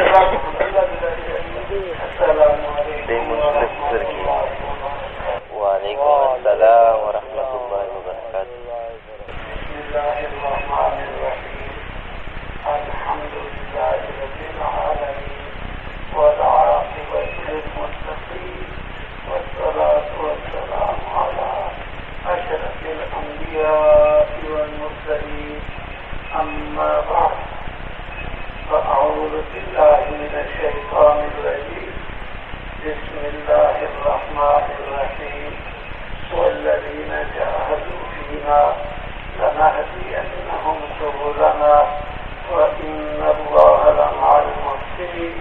السلام علیکم وعلیکم السلام ورحمۃ اللہ وبرکاتہ. بسم اللہ الرحمن الرحیم. الحمد للہ رب العالمین والعاقبۃ للمتقین والصلاة والسلام علی اشرف الانبیاء والمرسلین. اما بعد فاعوذ باللہ من الشیطان الرجیم. بسم اللہ الرحمن الرحیم. والذین جاہدوا فینا لنهدینہم سبلنا وإن اللہ لمع المحسنین.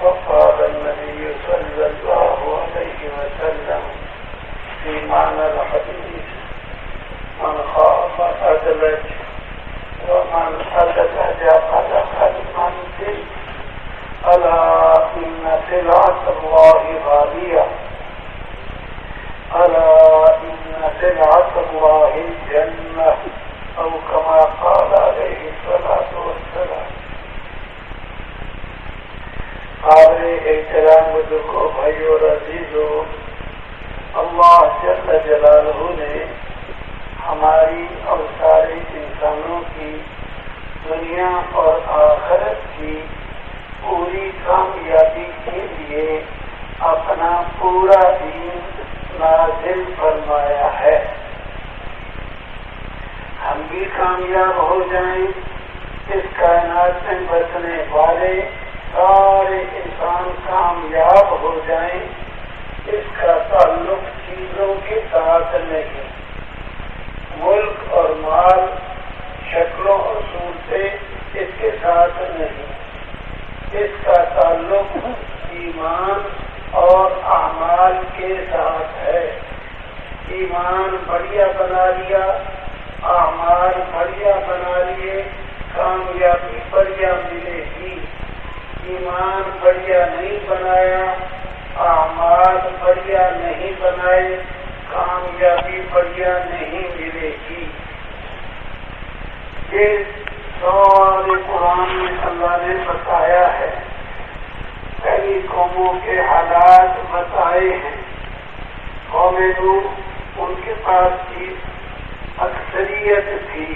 وقال النبي صلى الله عليه وسلم في معنى الحديث: من خاف أدلج ومن أدلج قدح المنزل. ألا إن سلعة الله غالية. ألا إن سلعة الله الجنة أو كما قال عليه الصلاة والسلام. قابل احترام بزرگوں، بھائیو اور عزیزو، اللہ جل جلالہ نے ہماری اور سارے انسانوں کی دنیا اور آخرت کی پوری کامیابی کے لیے اپنا پورا دین نازل فرمایا ہے. ہم بھی کامیاب ہو جائیں، اس کائنات میں بسنے والے سارے انسان کامیاب ہو جائیں. اس کا تعلق چیزوں کے ساتھ نہیں، ملک اور مال، شکلوں اور صورتیں اس کے ساتھ نہیں. اس کا تعلق ایمان اور اعمال کے ساتھ ہے. ایمان بڑھیا بنا لیا، اعمال بڑھیا بنا لیے، کامیابی بڑھیا ملے گی. ایمان بڑھیا نہیں بنایا، اعمال بڑھیا نہیں بنائے، کامیابی بڑھیا نہیں ملے گی. یہ سارے قرآن میں اللہ نے بتایا ہے. پہلی قوموں کے حالات بتائے ہیں. قوم نوح، ان کے پاس کی اکثریت تھی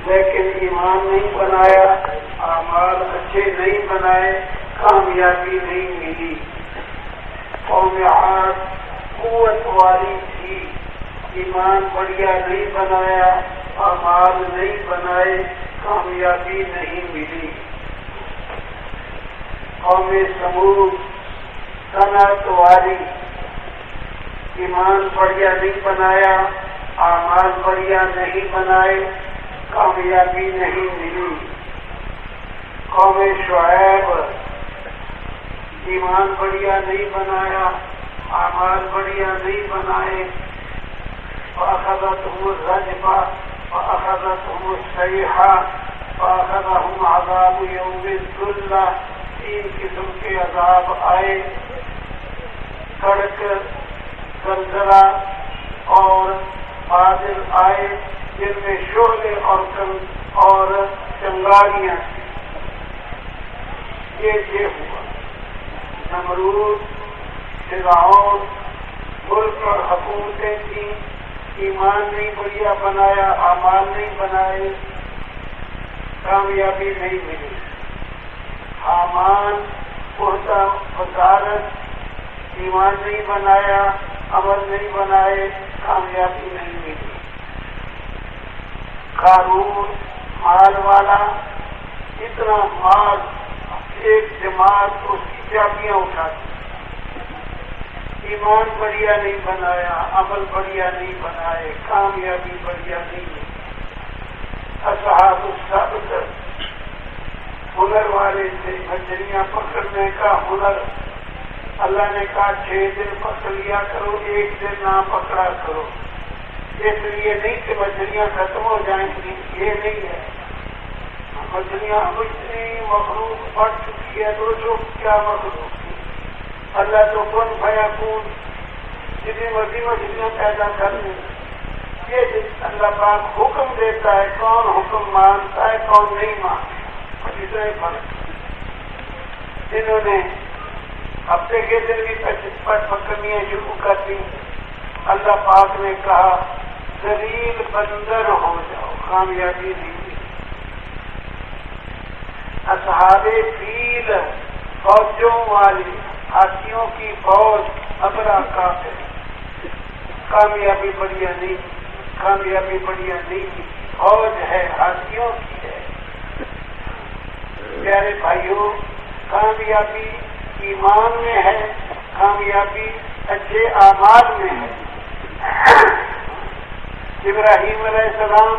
لیکن ایمان نہیں بنایا، اعمال اچھے نہیں بنائے، کامیابی نہیں ملی. قوم عاد قوت والی تھی، ایمان بڑھیا نہیں بنایا، اعمال نہیں بنائے، کامیابی نہیں ملی. قوم سمود صنعت والی، ایمان بڑھیا نہیں بنایا، اعمال بڑھیا نہیں بنائے، کامیابی نہیں ملی. قوم شعیب ایمان بڑھیا نہیں بنایا، اعمال بڑھیا نہیں بنائے. فأخذتهم الرجفة وأخذتهم الصيحة وأخذهم عذاب يوم الذلة. 3 قسم کے عذاب آئے، کڑک، زلزلہ اور بادل آئے جن میں شعلے اور چنگاریاں. یہ ہوا. نمرود، فرعون، ملک اور حکومتیں تھیں، ایمان نہیں بڑھیا بنایا، اعمال نہیں بنائے، کامیابی نہیں ملی. حامان، عہدہ وزارت، ایمان نہیں بنایا، عمل نہیں بنائے، کامیابی نہیں ملی. قارون، مال والا، اتنا مال، ایک جماعت اس کی چابیاں اٹھاتی. ایمان بڑھیا نہیں بنایا، عمل بڑھیا نہیں بنائے، کامیابی بڑھیا نہیں ملی. اصحاب السبت ہنر والے تھے، مچھلیاں پکڑنے کا ہنر. اللہ نے کہا 6 دن پکڑ لیا کرو، 1 دن نہ پکڑا کرو. اس لیے نہیں کہ مچھلیاں ختم ہو جائیں گی، یہ نہیں ہے. مچھلیاں اتنی مخلوق بڑھ چکی ہے، دوستوں کیا مخلوق تھی. اللہ تو کن فیکون، جتنی مرضی مچھلیاں پیدا کر لیں. یہ اللہ پاک حکم دیتا ہے، کون حکم مانتا ہے کون نہیں مانتا، اتنا ہی فرق. جنہوں نے ہفتے کے دن بھی پکڑنیاں شروع کر دی، اللہ پاک نے کہا ذلیل بندر ہو جاؤ، کامیابی نہیں ملی۔ اصحاب فیل، فوجوں والی، ہاتھیوں کی فوج، ابرا کافر، کامیابی بڑھیا نہیں، کامیابی بڑھیا نہیں، فوج ہے ہاتھیوں کی ہے۔ پیارے بھائیوں، کامیابی ایمان میں ہے، کامیابی اچھے اعمال میں ہے۔ ابراہیم علیہ السلام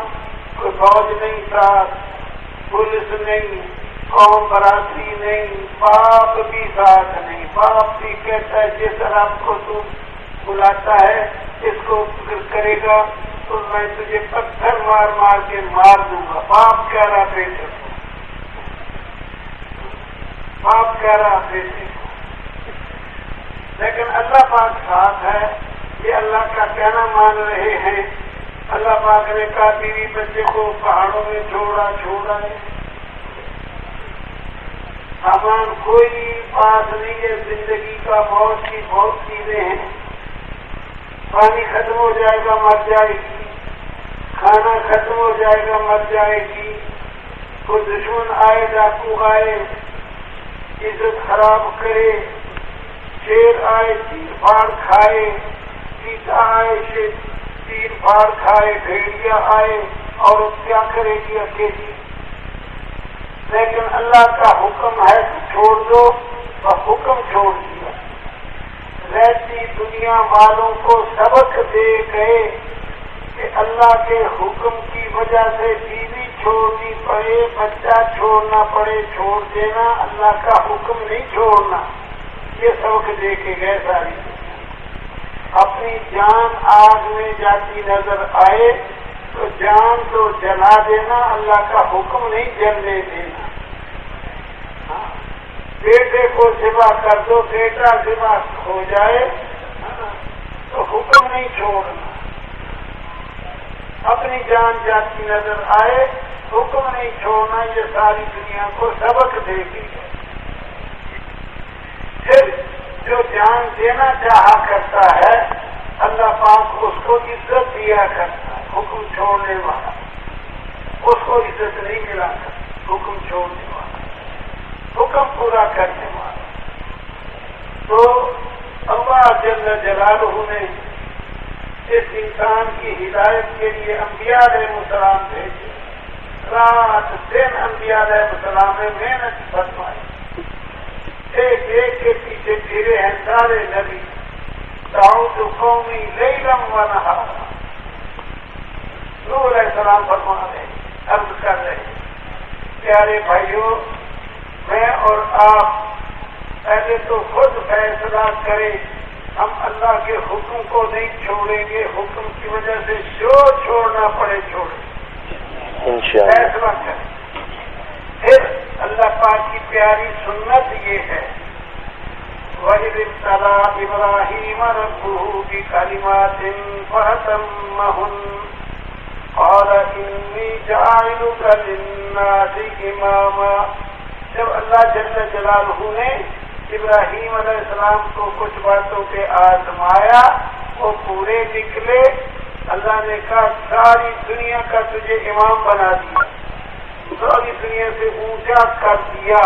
کوئی فوج نہیں تھا، پولیس نہیں، قوم برادری نہیں، باپ بھی ساتھ نہیں۔ باپ بھی کہتا ہے جس رب کو تو بلاتا ہے اس کو کرے گا تو میں تجھے پتھر مار مار کے مار دوں گا۔ باپ کہہ رہا بیٹے کو، باپ کہہ رہا بیٹے کو، لیکن اللہ پاک ساتھ ہے، یہ اللہ کا کہنا مان رہے ہیں۔ اللہ پاک نے کہا بیوی بچے کو پہاڑوں میں چھوڑا ہے، سامان کوئی پاس نہیں ہے، زندگی کا موت کی بہت چیزیں ہیں، پانی ختم ہو جائے گا مر جائے گی، کھانا ختم ہو جائے گا مر جائے گی، کوئی دشمن آئے، ڈاکو آئے، عزت خراب کرے، شیر آئے تیر پھاڑ کھائے، چیتا آئے تیر پھاڑ کھائے، بھیڑیا آئے، اور کیا کرے گی اکیلی؟ لیکن اللہ کا حکم ہے کہ چھوڑ دو، اور حکم چھوڑ دیا۔ رہتی دنیا والوں کو سبق دے گئے کہ اللہ کے حکم کی وجہ سے بیوی چھوڑنی پڑے، بچہ چھوڑنا پڑے، چھوڑ دینا، اللہ کا حکم نہیں چھوڑنا، یہ سبق دے کے گئے ساری دنیا۔ اپنی جان آگ میں جاتی نظر آئے تو جان تو جلا دینا، اللہ کا حکم نہیں جلنے دینا۔ بیٹے کو ذبح کر دو، بیٹا ذبح ہو جائے تو حکم نہیں چھوڑنا۔ اپنی جان جاتی نظر آئے حکم نہیں چھوڑنا، یہ ساری دنیا کو سبق دے گی۔ پھر جو جان دینا چاہا کرتا ہے اللہ پاک اس کو عزت دیا کرتا ہے، حکم چھوڑنے والا اس کو عزت نہیں ملا کرتا، حکم چھوڑنے والا، حکم پورا کرنے والا۔ تو اللہ جل جلالہ نے اس انسان کی ہدایت کے لیے انبیاء علیہ السلام بھیجے، رات دن انبیاء علیہ السلام نے محنت فرمائی، ایک ایک کے پیچھے پھرے ہیں سارے نبی۔ دعوت قومی لیلا و نہارا، نوح علیہ السلام فرما رہے، عرض کر رہے، پیارے بھائیوں، میں اور آپ پہلے تو خود فیصلہ کریں، ہم اللہ کے حکم کو نہیں چھوڑیں گے، حکم کی وجہ سے جو چھوڑنا پڑے چھوڑیں، فیصلہ کریں۔ پھر اللہ پاک کی پیاری سنت یہ ہے، وَإِذِ ابْتَلَىٰ إِبْرَاهِيمَ رَبُّهُ بِكَلِمَاتٍ فَأَتَمَّهُنَّ قَالَ إِنِّي جَاعِلُكَ لِلنَّاسِ إِمَامًا۔ جب اللہ جل جلالہ نے ابراہیم علیہ السلام کو کچھ باتوں پہ آزمایا، وہ پورے نکلے، اللہ نے کہا ساری دنیا کا تجھے امام بنا دیا، ساری دنیا سے اونچا کر دیا،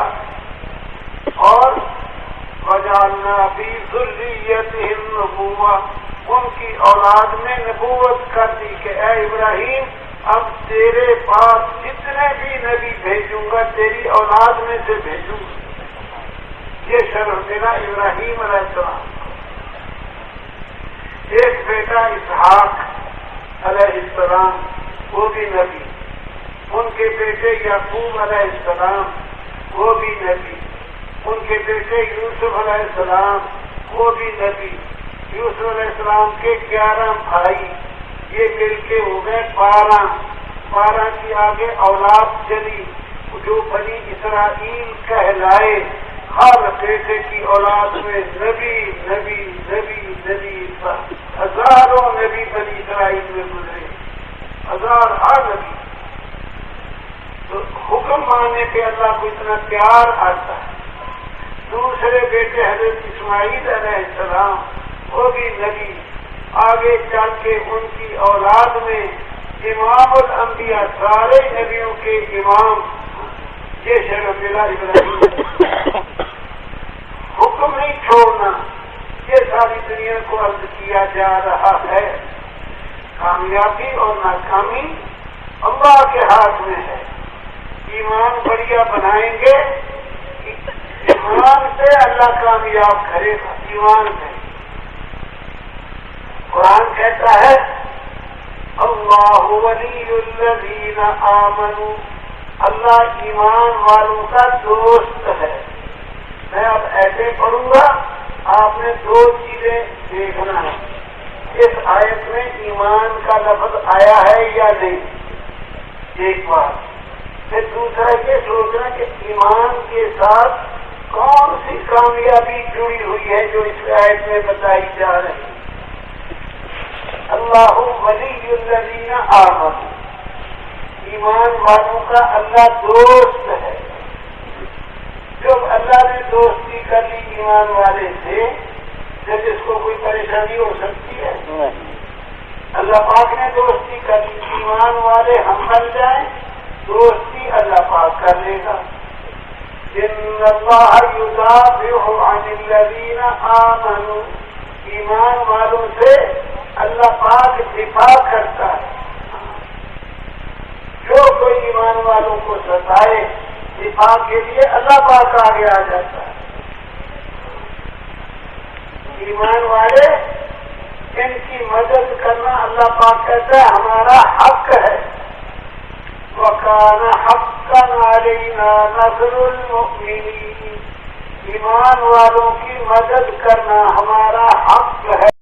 اور وجعلنا فی ذریتہم نبوۃ، ان کی اولاد میں نبوت کر دی کہ اے ابراہیم اب تیرے پاس جتنے بھی نبی بھیجوں گا تیری اولاد میں سے بھیجوں گا۔ یہ شرف دینا ابراہیم علیہ السلام۔ ایک بیٹا اسحاق علیہ السلام، وہ بھی نبی، ان کے بیٹے یعقوب علیہ السلام، وہ بھی نبی، ان کے بیٹے یوسف علیہ السلام، وہ بھی نبی، یوسف علیہ السلام کے 11 بھائی، یہ مل کے ہو گئے 12 کی آگے اولاد چلی، جو بنی اسرائیل کہلائے، ہر بیٹے کی اولاد میں نبی نبی نبی نبی، ہزاروں نبی بنی اسرائیل میں گزرے، ہر نبی۔ تو حکم ماننے پہ اللہ کو اتنا پیار آتا ہے، دوسرے بیٹے حضرت اسماعیل علیہ السلام وہ بھی نبی، آگے چل کے ان کی اولاد میں امام الانبیاء سارے نبیوں کے امام یہ شرف ابراہیم حکم نہیں چھوڑنا، یہ ساری دنیا کو عرض کیا جا رہا ہے۔ کامیابی اور ناکامی اللہ کے ہاتھ میں ہے۔ ایمان بڑھیا بنائیں گے، ایمان سے اللہ کامیاب کرے گا، ایمان سے۔ قرآن کہتا ہے اللہ ولی الذین آمنوا، اللہ ایمان والوں کا دوست ہے۔ میں اب ایسے پڑھوں گا، آپ نے دو چیزیں دیکھنا ہے، اس آیت میں ایمان کا لفظ آیا ہے یا نہیں، ایک بات۔ پھر دوسرا یہ سوچنا کہ ایمان کے ساتھ کون سی کامیابی جڑی ہوئی ہے جو اس آیت میں بتائی جا رہی ہے۔ اللہ ولی الذین آمنوا، ایمان والوں کا اللہ دوست ہے۔ جب اللہ نے دوستی کر لی ایمان والے سے، جب اس کو کوئی پریشانی ہو سکتی ہے؟ اللہ پاک نے دوستی کر لی، ایمان والے ہم بن جائیں، دوستی اللہ پاک کر لے گا۔ ان اللہ یدافع عن الذین آمنوا، ایمان والوں سے اللہ پاک دفاع کرتا ہے۔ جو کوئی ایمان والوں کو ستائے، دفاع کے لیے اللہ پاک آگے آ جاتا ہے۔ ایمان والے ان کی مدد کرنا اللہ پاک کہتا ہے ہمارا حق ہے۔ وَكَانَ حَقًّا عَلَيْنَا نَصْرُ الْمُؤْمِنِينَ، ایمان والوں کی مدد کرنا ہمارا حق ہے۔